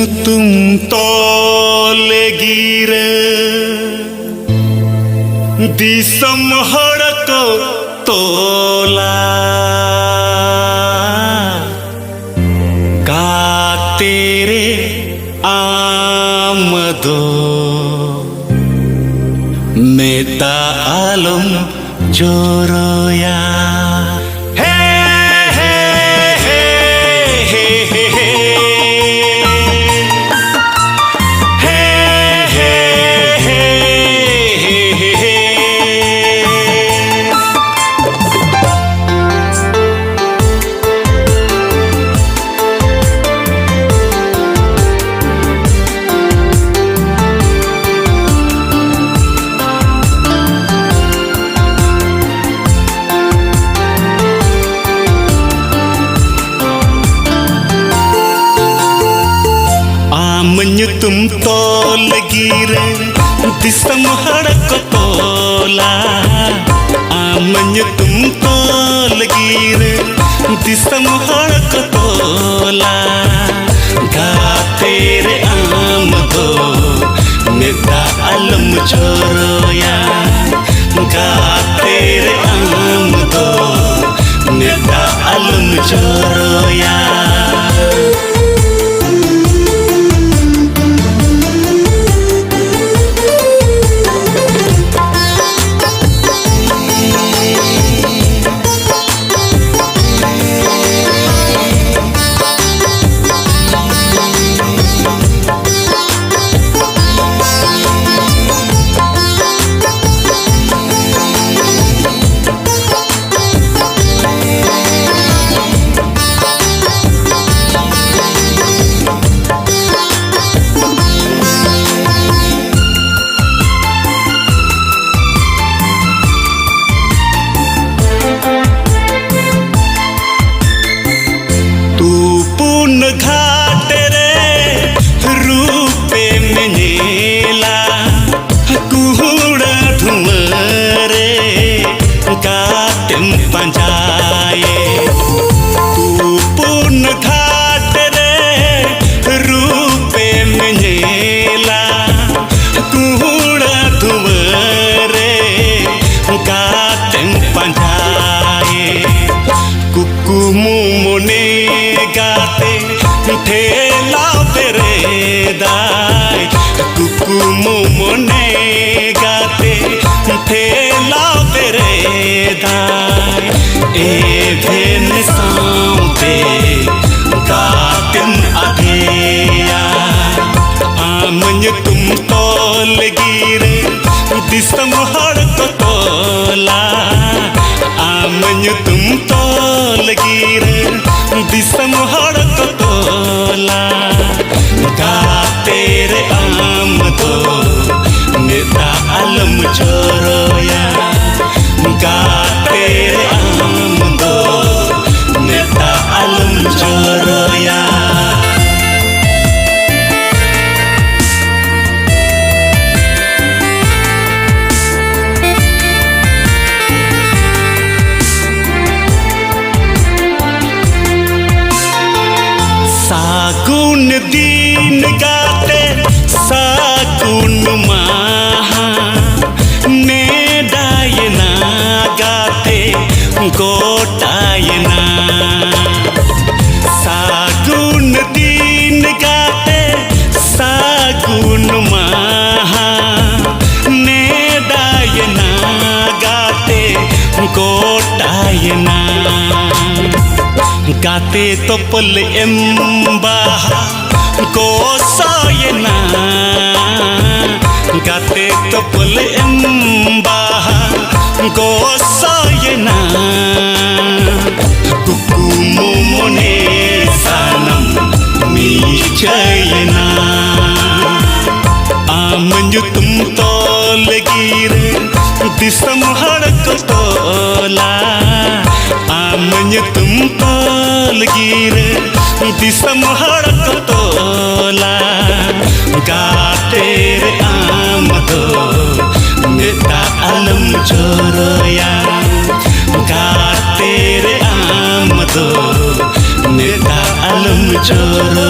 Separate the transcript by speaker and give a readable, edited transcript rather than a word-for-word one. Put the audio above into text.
Speaker 1: nyutum tole gira disam hadako tola ka tere amado meta alum joroya menyutum tol gira disam hadako tola menyutum tol gira disam hadako tola ga tere amado meta alam choroya ga tere amado meta alam choroya घाट रे रूपे में नीला कुहुड़ा धुमरे काटम पंजाए तू पुन घाट रे रूपे में नीला कुहुड़ा धुमरे काटम पंजाए कुकुमु मुने गाते ठेला तेरे दाई कुकुमु मुने गाते ठेला तेरे दाई ए भेन साउते गातिन अधेया आमन तुम तोल गिरे दिसम हड़को तोला आमन तुम तोल गिरे दिसम हड़को तोला गा तेरे आमदो मेरा अलम चोरोया गा तेरे आमदो मेरा अलम चोरोया सागुन दीन गाते सागुन माहा ने डायना गाते गोटायना सागुन दीन गाते सागुन माहा ने डायना गाते गोटायना गाते तो पल एम्बा गोसायना गाते तो पल एम्बा गोसायना कुकुमु मुने सनम मीचयना आमन्यु तुम तोल गिरे दिसम हड़को तोला आमन्यु तुम तोल गिरे दिसम हड़को तोला गा तेरे आमदो मेरा अलम चोरोया गा तेरे आमदो मेरा अलम चोरो